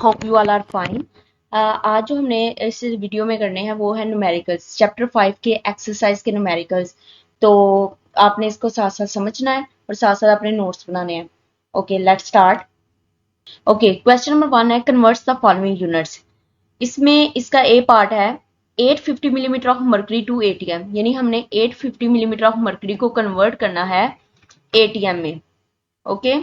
Hope you all are fine. आज जो हमने इस वीडियो में करने हैं वो है न्यूमेरिकल्स, चैप्टर 5 के एक्सरसाइज के न्यूमेरिकल्स। तो आपने इसको साथ साथ समझना है और साथ साथ अपने नोट्स बनाने हैं। Okay, let's start. Okay, question number 1 है कन्वर्ट्स द फॉलोइंग यूनिट्स। इसमें इसका ए पार्ट है 850 millimetre of mercury to ATM, यानी हमने 850 मिलीमीटर ऑफ मर्करी को कन्वर्ट करना है एटीएम में। ओके,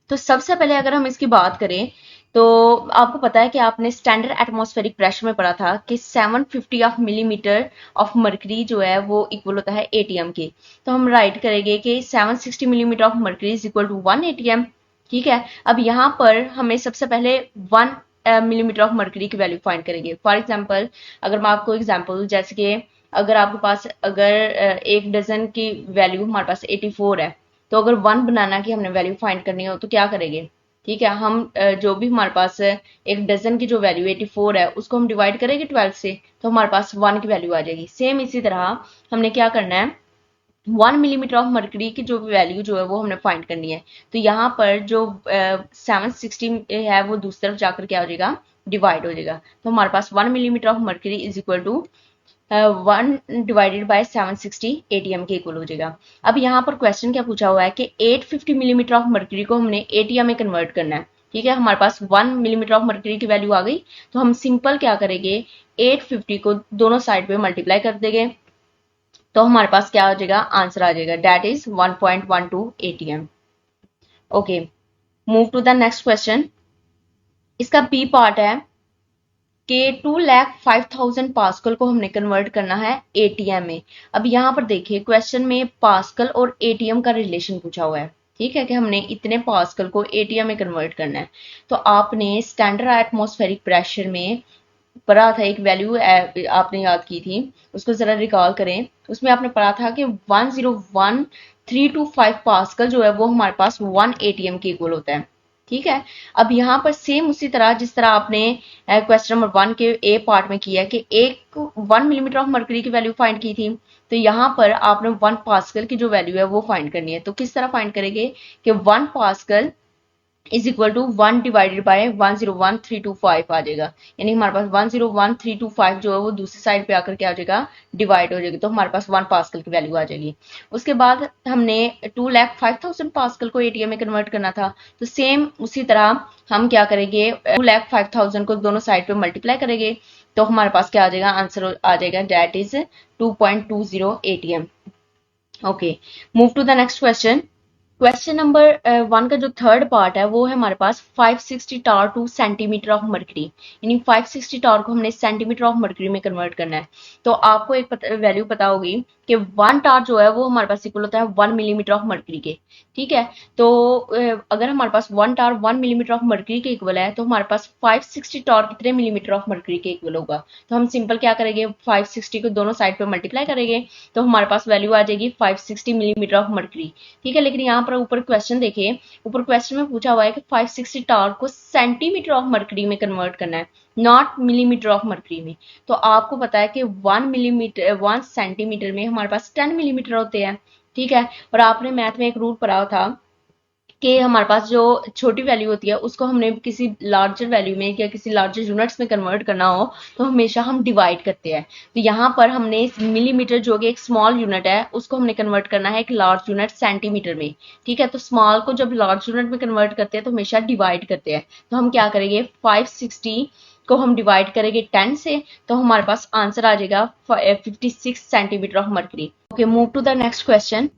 तो सबसे पहले अगर हम इसकी बात करें तो आपको पता है कि आपने स्टैंडर्ड एटमॉस्फेरिक प्रेशर में पढ़ा था कि 750 ऑफ मिलीमीटर ऑफ मर्करी जो है वो इक्वल होता है एटीएम के। तो हम राइट करेंगे कि 760 millimetre of mercury is equal to 1 ATM. ठीक है, अब यहाँ पर हमें सबसे पहले 1 मिलीमीटर ऑफ मर्करी की वैल्यू फाइंड करेंगे। फॉर एग्जाम्पल, अगर मैं आपको एग्जाम्पल दूं, जैसे कि अगर आपके पास अगर एक डजन की वैल्यू हमारे पास 84 है, तो अगर 1 बनाना की हमने वैल्यू फाइंड करनी हो तो क्या करेंगे? ठीक है, हम जो भी हमारे पास एक डजन की जो वैल्यू 84 है उसको हम डिवाइड करेंगे 12 से, तो हमारे पास 1 की वैल्यू आ जाएगी। सेम इसी तरह हमने क्या करना है, 1 मिलीमीटर ऑफ मर्करी की जो वैल्यू जो है वो हमने फाइंड करनी है। तो यहाँ पर जो 760 है वो दूसरी तरफ जाकर क्या हो जाएगा, डिवाइड हो जाएगा। तो हमारे पास 1 millimetre of mercury is equal to 1 divided by 760 ATM के इक्वल हो जाएगा। अब यहाँ पर क्वेश्चन क्या पूछा हुआ है कि 850 मिलीमीटर ऑफ मर्करी को हमने एटीएम में कन्वर्ट करना है। ठीक है, हमारे पास 1 मिलीमीटर ऑफ मर्करी की वैल्यू आ गई, तो हम सिंपल क्या करेंगे, 850 को दोनों साइड पे मल्टीप्लाई कर देंगे, तो हमारे पास क्या आ जाएगा, आंसर आ जाएगा, that is 1.12 ATM. Okay, move to the next question. इसका बी पार्ट है कि 2,05,000 पास्कल को हमने कन्वर्ट करना है एटीएम में। अब यहाँ पर देखिए क्वेश्चन में पास्कल और एटीएम का रिलेशन पूछा हुआ है। ठीक है, कि हमने इतने पास्कल को एटीएम में कन्वर्ट करना है। तो आपने स्टैंडर्ड एटमॉस्फेरिक प्रेशर में पढ़ा था, एक वैल्यू आपने याद की थी, उसको जरा रिकॉल करें। उसमें आपने पढ़ा था कि 101,325 पास्कल जो है वो हमारे पास 1 एटीएम के इक्वल होता है। ठीक है, अब यहाँ पर सेम उसी तरह जिस तरह आपने क्वेश्चन नंबर 1 के ए पार्ट में किया कि 1 मिलीमीटर ऑफ मर्करी की वैल्यू फाइंड की थी, तो यहाँ पर आपने 1 पास्कल की जो वैल्यू है वो फाइंड करनी है। तो किस तरह फाइंड करेंगे कि 1 pascal is equal to 1 divided by 101,325 आ जाएगा, यानी हमारे पास 101,325 जो है वो दूसरी साइड पे आकर क्या हो जाएगा, डिवाइड हो जाएगी, तो हमारे पास 1 पास्कल की वैल्यू आ जाएगी। उसके बाद हमने 2,05,000 पास्कल को एटीएम में कन्वर्ट करना था, तो सेम उसी तरह हम क्या करेंगे, 2,05,000 को दोनों साइड पे मल्टीप्लाई करेंगे, तो हमारे पास क्या आ जाएगा, आंसर आ जाएगा, that is 2.20 ATM. Okay, move to the next question. Question number 1 का जो थर्ड पार्ट है वो है हमारे पास 560 torr to centimetre of mercury, यानी 560 टार को हमने सेंटीमीटर ऑफ मर्करी में कन्वर्ट करना है। तो आपको एक वैल्यू पता होगी कि 1 टार जो है वो हमारे पास इक्वल होता है 1 मिलीमीटर ऑफ मर्करी के। ठीक है, तो अगर हमारे पास 1 टार 1 मिलीमीटर ऑफ मर्करी के इक्वल है, तो हमारे पास 560 टार कितने मिलीमीटर ऑफ मर्करी के इक्वल होगा? तो हम सिंपल क्या करेंगे, 560 को दोनों साइड पे मल्टीप्लाई करेंगे, तो हमारे पास वैल्यू आ जाएगी 560 मिलीमीटर ऑफ मर्करी। ठीक है, लेकिन यहाँ पर ऊपर क्वेश्चन देखिए, ऊपर क्वेश्चन में पूछा हुआ है कि 560 टार को सेंटीमीटर ऑफ मर्करी में कन्वर्ट करना है, नॉट मिलीमीटर ऑफ मर्करी में। तो आपको पता है कि 1 सेंटीमीटर में हमारे पास 10 मिलीमीटर होते हैं। ठीक है, और आपने मैथ में एक रूल पढ़ा था कि हमारे पास जो छोटी वैल्यू होती है उसको हमने किसी लार्जर वैल्यू में या किसी लार्जर यूनिट्स में कन्वर्ट करना हो तो हमेशा हम डिवाइड करते हैं। तो यहाँ पर हमने मिलीमीटर जो कि एक स्मॉल यूनिट है उसको हमने कन्वर्ट करना है एक लार्ज यूनिट सेंटीमीटर में। ठीक है, तो स्मॉल को जब लार्ज यूनिट में कन्वर्ट करते हैं तो हमेशा डिवाइड करते हैं। तो हम क्या करेंगे, 560 को हम डिवाइड करेंगे 10 से, तो हमारे पास आंसर आ जाएगा 56 centimetre of mercury. Okay, move to the next question.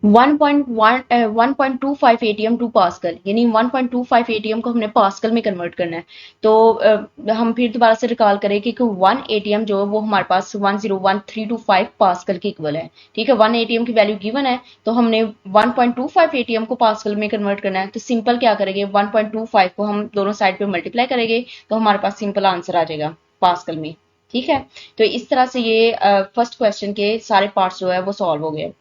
1.25 ATM to pascal, यानी 1.25 एटीएम को हमने पास्कल में कन्वर्ट करना है। तो हम फिर दोबारा से रिकॉल करें कि 1 एटीएम जो है वो हमारे पास 101,325 पास्कल के इक्वल है। ठीक है, 1 एटीएम की वैल्यू गिवन है, तो हमने 1.25 एटीएम को पास्कल में कन्वर्ट करना है। तो सिंपल क्या करेंगे, 1.25 को हम दोनों साइड पे मल्टीप्लाई करेंगे, तो हमारे पास सिंपल आंसर आ जाएगा पास्कल में। ठीक है, तो इस तरह से ये फर्स्ट क्वेश्चन के सारे पार्ट्स जो है वो सॉल्व हो गए।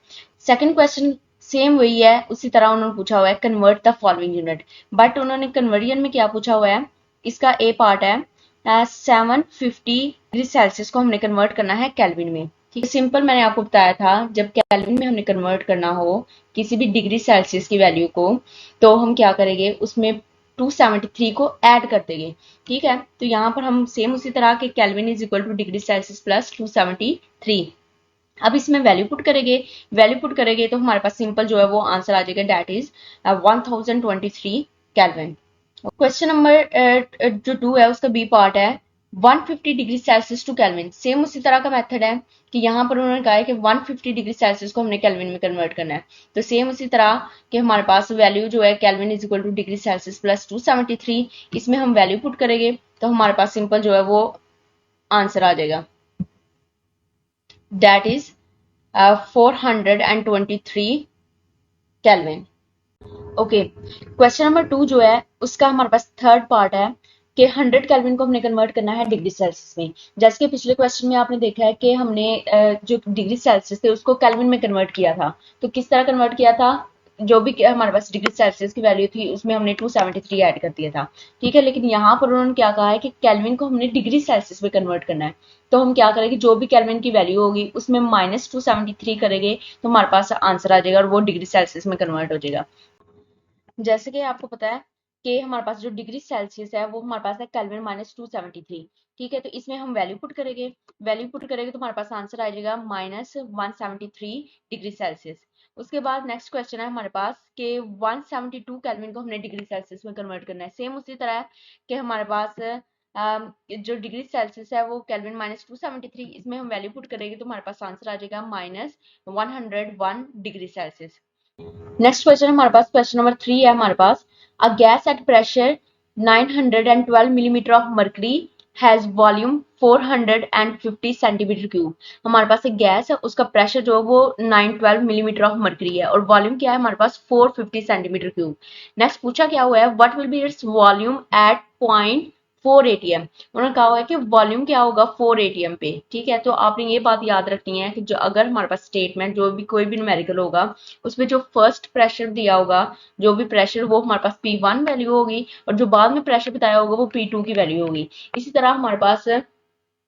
सेकंड क्वेश्चन सेम वही है, उसी तरह उन्होंने पूछा हुआ है convert the following unit, but उन्होंने कन्वर्जन में क्या पूछा हुआ है, इसका ए पार्ट है 750 डिग्री सेल्सियस को हमने कन्वर्ट करना है केल्विन में। ठीक है, सिंपल मैंने आपको बताया था जब केल्विन में हमने कन्वर्ट करना हो किसी भी डिग्री सेल्सियस की वैल्यू को, तो हम क्या करेंगे, उसमें 273 को ऐड कर देंगे। ठीक है, तो यहाँ पर हम सेम उसी तरह के kelvin is equal two degree Celsius plus 273। अब इसमें वैल्यू पुट करेंगे तो हमारे पास सिंपल जो है वो आंसर आ जाएगा, that is 1023 kelvin. Question number जो 2 है उसका बी पार्ट है 150 degree Celsius to kelvin. Same उसी तरह का मेथड है कि यहाँ पर उन्होंने कहा है कि 150 डिग्री सेल्सियस को हमने केल्विन में कन्वर्ट करना है। तो सेम उसी तरह कि हमारे पास वैल्यू जो है kelvin is equal two degree Celsius plus 273, इसमें हम वैल्यू पुट करेंगे तो हमारे पास सिंपल जो है वो आंसर आ जाएगा, that is 423 kelvin. Okay, question number 2 जो है उसका हमारे पास थर्ड पार्ट है कि 100 केल्विन को हमने कन्वर्ट करना है डिग्री सेल्सियस में। जैसे कि पिछले क्वेश्चन में आपने देखा है कि हमने जो डिग्री सेल्सियस थे उसको केल्विन में कन्वर्ट किया था। तो किस तरह कन्वर्ट किया था, जो भी हमारे पास डिग्री सेल्सियस की वैल्यू थी उसमें हमने 273 ऐड कर दिया था। ठीक है, लेकिन यहाँ पर उन्होंने क्या कहा है कि केल्विन को हमने डिग्री सेल्सियस में कन्वर्ट करना है। तो हम क्या करेंगे, जो भी केल्विन की वैल्यू होगी उसमें -273 करेंगे तो हमारे पास आंसर आ जाएगा और वो डिग्री सेल्सियस में कन्वर्ट हो जाएगा। जैसे कि आपको पता है कि हमारे पास जो डिग्री सेल्सियस है वो हमारे पास है केल्विन -273। ठीक है, तो इसमें हम वैल्यू पुट करेंगे तो हमारे पास आंसर आ जाएगा -173 डिग्री सेल्सियस। उसके बाद नेक्स्ट क्वेश्चन है हमारे पास कि 172 केल्विन को हमने डिग्री सेल्सियस में कन्वर्ट करना है। सेम उसी तरह कि हमारे पास जो डिग्री सेल्सियस है वो केल्विन -273, इसमें हम वैल्यू पुट करेंगे तो हमारे पास आंसर आ जाएगा -101 डिग्री सेल्सियस। नेक्स्ट क्वेश्चन हमारे पास क्वेश्चन नंबर 3 है हमारे पास, a gas at pressure 912 millimetre of mercury has volume 450 centimetre cube. हमारे पास एक गैस है, उसका प्रेशर जो है वो 912 मिलीमीटर ऑफ मर्करी है और वॉल्यूम क्या है हमारे पास 450 सेंटीमीटर क्यूब। नेक्स्ट पूछा क्या हुआ है, what will be its volume at point 4 ATM. उन्होंने कहा हुआ है कि वॉल्यूम क्या होगा 4 एटीएम पे। ठीक है, तो आपने ये बात याद रखनी है कि जो अगर हमारे पास स्टेटमेंट जो भी कोई भी न्यूमेरिकल होगा उसमें जो फर्स्ट प्रेशर दिया होगा, जो भी प्रेशर वो हमारे पास P1 वैल्यू होगी और जो बाद में प्रेशर बताया होगा वो P2 की वैल्यू होगी। इसी तरह हमारे पास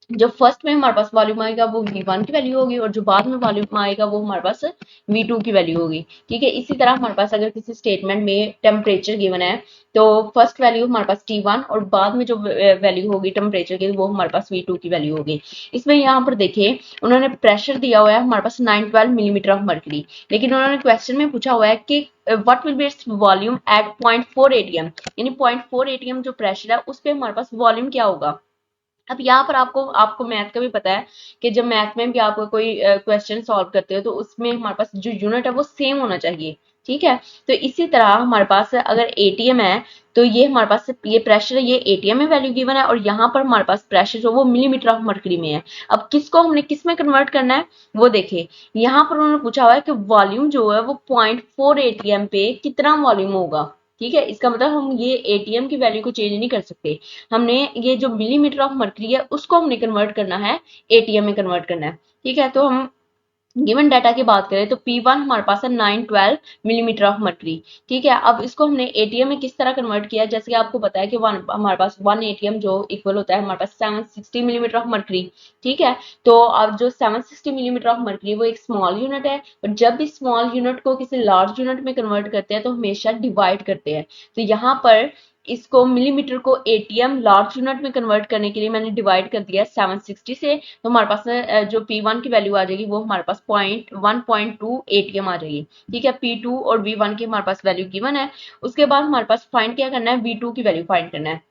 जो फर्स्ट में हमारे पास वॉल्यूम आएगा वो V1 की वैल्यू होगी और जो बाद में वॉल्यूम आएगा वो हमारे पास V2 की वैल्यू होगी। ठीक है, इसी तरह हमारे पास अगर किसी स्टेटमेंट में टेम्परेचर गिवन है तो फर्स्ट वैल्यू हमारे पास T1 और बाद में जो वैल्यू होगी टेम्परेचर की वो हमारे पास V2 की वैल्यू होगी। इसमें यहाँ पर देखिए उन्होंने प्रेशर दिया हुआ है हमारे पास 912 मिलीमीटर ऑफ मर्करी, लेकिन उन्होंने क्वेश्चन में पूछा हुआ है कि what will be its volume at 0.4 ATM, यानी 0.4 एटीएम जो प्रेशर है उस पर हमारे पास वॉल्यूम क्या होगा। अब यहाँ पर आपको आपको मैथ का भी पता है कि जब मैथ में भी आप कोई क्वेश्चन सॉल्व करते हो तो उसमें हमारे पास जो यूनिट है वो सेम होना चाहिए। ठीक है, तो इसी तरह हमारे पास अगर एटीएम है तो ये हमारे पास ये प्रेशर है, ये एटीएम में वैल्यू गिवन है और यहाँ पर हमारे पास प्रेशर जो वो मिलीमीटर ऑफ मर्करी में है। अब किसको हमने किस में कन्वर्ट करना है वो देखिए, यहाँ पर उन्होंने पूछा हुआ है कि वॉल्यूम जो है वो 0.4 एटीएम पे कितना वॉल्यूम होगा। ठीक है, इसका मतलब हम ये एटीएम की वैल्यू को चेंज नहीं कर सकते, हमने ये जो मिलीमीटर ऑफ मर्करी है उसको हमने कन्वर्ट करना है, एटीएम में कन्वर्ट करना है। ठीक है, तो हम गिवन डाटा की बात करें तो P1 हमारे पास है 912 मिलीमीटर ऑफ मर्करी। ठीक है, अब इसको हमने एटीएम में किस तरह कन्वर्ट किया, जैसे कि आपको पता है कि हमारे पास 1 एटीएम जो इक्वल होता है हमारे पास 760 मिलीमीटर ऑफ मर्करी। ठीक है, तो अब जो 760 मिलीमीटर ऑफ मर्करी वो एक स्मॉल यूनिट है और जब भी स्मॉल यूनिट को किसी लार्ज यूनिट में कन्वर्ट करते हैं तो हमेशा डिवाइड करते हैं। तो यहाँ पर इसको मिलीमीटर को एटीएम लार्ज यूनिट में कन्वर्ट करने के लिए मैंने डिवाइड कर दिया 760 से, तो हमारे पास जो P1 की वैल्यू आ जाएगी वो हमारे पास 1.2 एटीएम आ जाएगी। ठीक है, P2 और V1 की हमारे पास वैल्यू गिवन है। उसके बाद हमारे पास फाइंड क्या करना है, V2 की वैल्यू फाइंड करना है।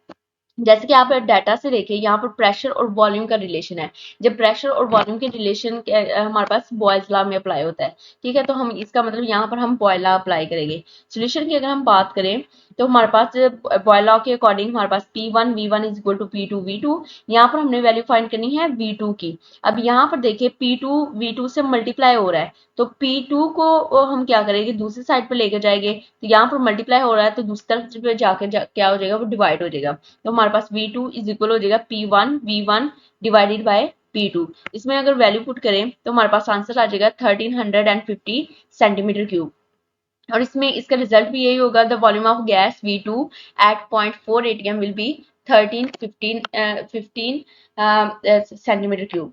जैसे कि आप डाटा से देखिए यहाँ पर प्रेशर और वॉल्यूम का रिलेशन है, जब प्रेशर और वॉल्यूम के रिलेशन हमारे पास बॉयल्स लॉ में अप्लाई होता है। ठीक है, तो हम इसका मतलब यहाँ पर हम बॉयल लॉ अप्लाई करेंगे। सोल्यूशन की अगर हम बात करें तो हमारे पास बॉयल लॉ के अकॉर्डिंग हमारे पास P1 V1 is equal to P2 V2, यहाँ पर हमने वैल्यू फाइंड करनी है V2 की। अब यहाँ पर देखिए P2 V2 से मल्टीप्लाई हो रहा है तो P2 को हम क्या करेंगे दूसरी साइड पर लेकर जाएंगे, तो यहाँ पर मल्टीप्लाई हो रहा है तो दूसरी तरफ पे जाकर क्या हो जाएगा वो डिवाइड हो जाएगा। तो हमारे पास V2 इज इक्वल हो जाएगा P1 V1 divided bye P2। इसमें अगर वैल्यू पुट करें तो हमारे पास आंसर आ जाएगा 1350 सेंटीमीटर क्यूब और इसमें इसका रिजल्ट भी यही होगा, the volume of gas V2 at 0.4 ATM will be 15 centimetre cube.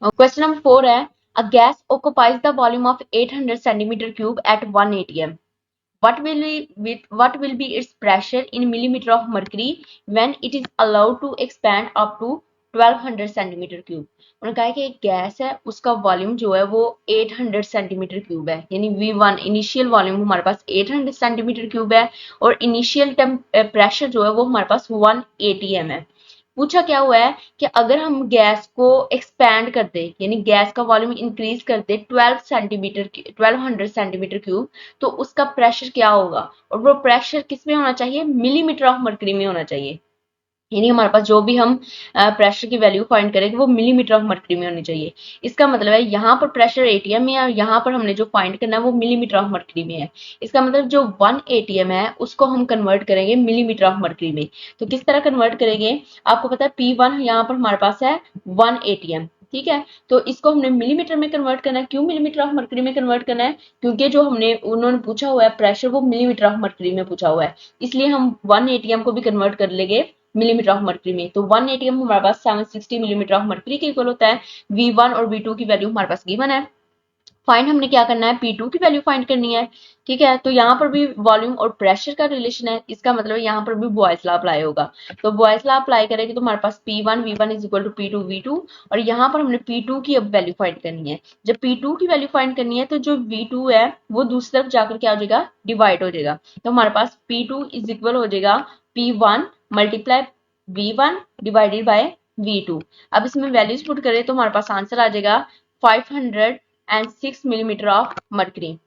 Question number 4 है, a gas occupies the volume of 800 centimeter cube at 1 atm. what will be its pressure in millimeter of mercury when it is allowed to expand up to 1200 centimetre cube. उन्होंने कहा है कि एक gas है उसका volume जो है वो 800 सेंटीमीटर क्यूब है, यानी V1 इनिशियल वॉल्यूम हमारे पास 800 सेंटीमीटर क्यूब है और इनिशियल प्रेशर जो है वो हमारे पास 180 एम है। पूछा क्या हुआ है कि अगर हम गैस को एक्सपैंड कर दे, यानी गैस का वॉल्यूम इंक्रीज कर दे 1200 सेंटीमीटर क्यूब, तो उसका प्रेशर क्या होगा, और वो प्रेशर किस में होना चाहिए, मिलीमीटर ऑफ मर्करी में होना चाहिए। यानी हमारे पास जो भी हम प्रेशर की वैल्यू फाइंड करेंगे वो मिलीमीटर ऑफ मर्करी में होनी चाहिए। इसका मतलब है यहाँ पर प्रेशर एटीएम में है और यहाँ पर हमने जो फाइंड करना है वो मिलीमीटर ऑफ मर्करी में है। इसका मतलब जो 1 एटीएम है उसको हम कन्वर्ट करेंगे मिलीमीटर ऑफ मर्करी में। तो किस तरह कन्वर्ट करेंगे, आपको पता है P1 यहाँ पर हमारे पास है 1 एटीएम, ठीक है। तो इसको हमने मिलीमीटर में कन्वर्ट करना है। क्यों मिलीमीटर ऑफ मर्करी में कन्वर्ट करना है, क्योंकि जो हमने उन्होंने पूछा हुआ है प्रेशर वो मिलीमीटर ऑफ मर्करी में पूछा हुआ है, इसलिए हम 1 एटीएम को भी कन्वर्ट कर लेंगे मिलीमीटर ऑफ मर्करी में। तो 1 एटीएम हमारे पास 760 मिलीमीटर ऑफ मर्करी के इक्वल होता है। V1 और V2 की वैल्यू हमारे पास गिवन है। फाइंड हमने क्या करना है, P2 की वैल्यू फाइंड करनी है, ठीक है। तो यहाँ पर भी वॉल्यूम और प्रेशर का रिलेशन है, इसका मतलब यहाँ पर भी बॉयस लॉ अप्लाई होगा। तो बॉयस लॉ अप्लाई करेंगे तो हमारे पास P1 V1 is equal to P2 V2, और यहाँ पर हमने P2 की अब वैल्यू फाइंड करनी है। जब P2 की वैल्यू फाइंड करनी है तो जो V2 है वो दूसरी तरफ जाकर क्या हो जाएगा, डिवाइड हो जाएगा। तो हमारे पास P2 इज इक्वल हो जाएगा P1 multiply V1 divided bye V2। अब इसमें वैल्यूज पुट करें तो हमारे पास आंसर आ जाएगा 506 मिलीमीटर ऑफ मर्करी,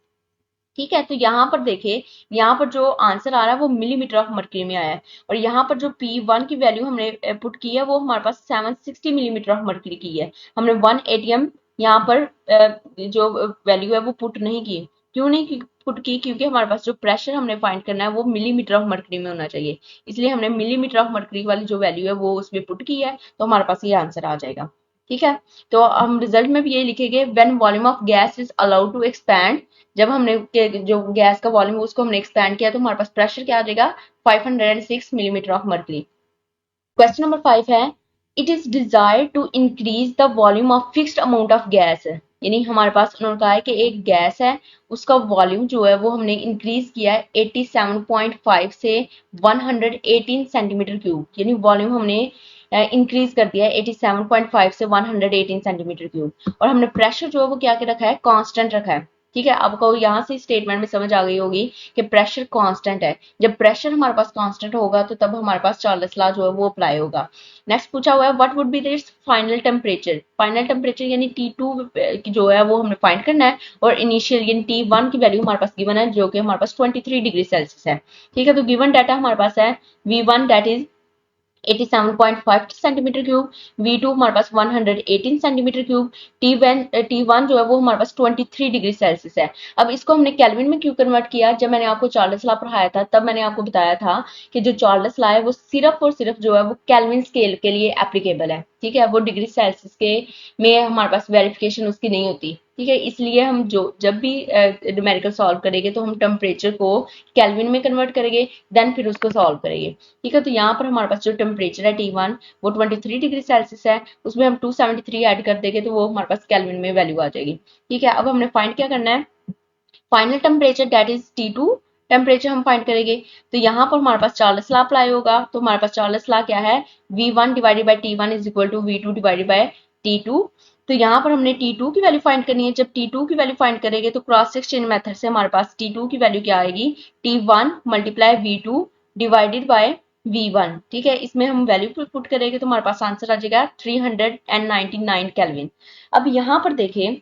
ठीक है। तो यहाँ पर देखिए, यहाँ पर जो आंसर आ रहा है वो मिलीमीटर ऑफ मर्करी में आया है, और यहाँ पर जो P1 की वैल्यू हमने पुट की है वो हमारे पास 760 मिलीमीटर ऑफ मर्करी की है। हमने 1 एटीएम यहाँ पर जो वैल्यू है वो पुट नहीं की। क्यों नहीं पुट की, क्योंकि हमारे पास जो प्रेशर हमने फाइंड करना है वो मिलीमीटर ऑफ मर्करी में होना चाहिए, इसलिए हमने मिलीमीटर ऑफ मर्करी वाली जो वैल्यू है वो उसमें पुट की है, तो हमारे पास ये आंसर आ जाएगा, ठीक है। तो हम रिजल्ट में भी यही लिखेंगे, when volume of gas is allowed to expand, जब हमने जो गैस का वॉल्यूम उसको हमने एक्सपैंड किया तो हमारे पास प्रेशर क्या आ जाएगा, 506 millimetre of mercury. Question number 5 है, it is desired to increase the volume of fixed amount of gas, यानी हमारे पास उन्होंने कहा है कि एक गैस है उसका वॉल्यूम जो है वो हमने इंक्रीज किया है 87.5 से 118 सेंटीमीटर क्यूब, यानी वॉल्यूम हमने इंक्रीज कर दिया है 87.5 से 118 सेंटीमीटर क्यूब, और हमने प्रेशर जो है वो क्या के रखा है, कांस्टेंट रखा है, ठीक है। आपको यहाँ से स्टेटमेंट में समझ आ गई होगी कि प्रेशर कांस्टेंट है। जब प्रेशर हमारे पास कांस्टेंट होगा तो तब हमारे पास चार्ल्स लॉ जो है वो अप्लाई होगा। नेक्स्ट पूछा हुआ है, what would be this final temperature, final temperature यानी T2 जो है वो हमें फाइंड करना है, और इनिशियल यानी T1 की वैल्यू हमारे पास गिवन है जो कि हमारे पास 23 डिग्री सेल्सियस है, ठीक है। तो गिवन डाटा हमारे पास है V1 that is 87.5 centimetre cube, V2 हमारे पास 118 सेंटीमीटर क्यूब, T1 जो है वो हमारे पास 23 डिग्री सेल्सियस है। अब इसको हमने केल्विन में क्यों कन्वर्ट किया, जब मैंने आपको चार्ल्स लॉ पढ़ाया था तब मैंने आपको बताया था कि जो चार्ल्स लॉ है वो सिर्फ और सिर्फ जो है वो केल्विन स्केल के लिए एप्लीकेबल है, ठीक है। वो डिग्री सेल्सियस के में हमारे पास वेरिफिकेशन उसकी नहीं होती, ठीक है। इसलिए हम जब भी न्यूमेरिकल सॉल्व करेंगे तो हम टेम्परेचर को केल्विन में कन्वर्ट करेंगे, देन फिर उसको सॉल्व करेंगे, ठीक है। तो यहाँ पर हमारे पास जो टेम्परेचर है T1 वो 23 डिग्री सेल्सियस है, उसमें हम 273 ऐड कर देंगे तो वो हमारे पास केल्विन में वैल्यू आ जाएगी, ठीक है। अब हमने फाइंड क्या करना है, final temperature that is T2 temperature हम फाइंड करेंगे। तो यहाँ पर हमारे पास चार्ल्स लॉ अप्लाई होगा, तो हमारे पास चार्ल्स लॉ क्या है, V1 divided by T1 is equal to V2 divided by T2। तो यहाँ पर हमने T2 की वैल्यू फाइंड करनी है। जब T2 की वैल्यू फाइंड करेंगे तो क्रॉस एक्सचेंज मेथड से हमारे पास T2 की वैल्यू क्या आएगी, T1 multiply V2 divided bye V1, ठीक है। इसमें हम वैल्यू पुट करेंगे तो हमारे पास आंसर आ जाएगा 399 केल्विन। अब यहाँ पर देखें,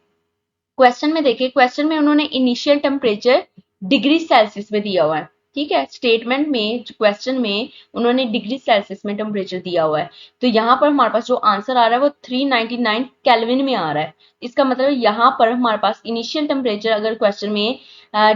क्वेश्चन में देखिए, क्वेश्चन में उन्होंने इनिशियल टेम्परेचर डिग्री सेल्सियस में दिया हुआ है, ठीक है। स्टेटमेंट में क्वेश्चन में उन्होंने डिग्री सेल्सियस में टेम्परेचर दिया हुआ है, तो यहाँ पर हमारे पास जो आंसर आ रहा है वो 399 केल्विन में आ रहा है। इसका मतलब यहाँ पर हमारे पास इनिशियल टेम्परेचर अगर क्वेश्चन में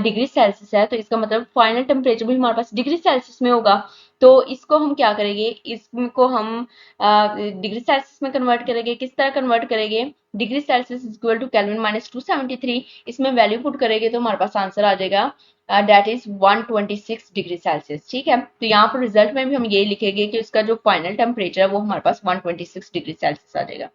डिग्री सेल्सियस है तो इसका मतलब फाइनल टेम्परेचर भी हमारे पास डिग्री सेल्सियस में होगा। तो इसको हम क्या करेंगे, इसको हम डिग्री सेल्सियस में कन्वर्ट करेंगे। किस तरह कन्वर्ट करेंगे, degree Celsius is equal to kelvin minus 273, इसमें वैल्यू पुट करेंगे तो हमारे पास आंसर आ जाएगा दैट इज 126 डिग्री सेल्सियस, ठीक है। तो यहाँ पर रिजल्ट में भी हम ये लिखेंगे कि उसका जो फाइनल टेम्परेचर है वो हमारे पास 126 डिग्री सेल्सियस आ जाएगा।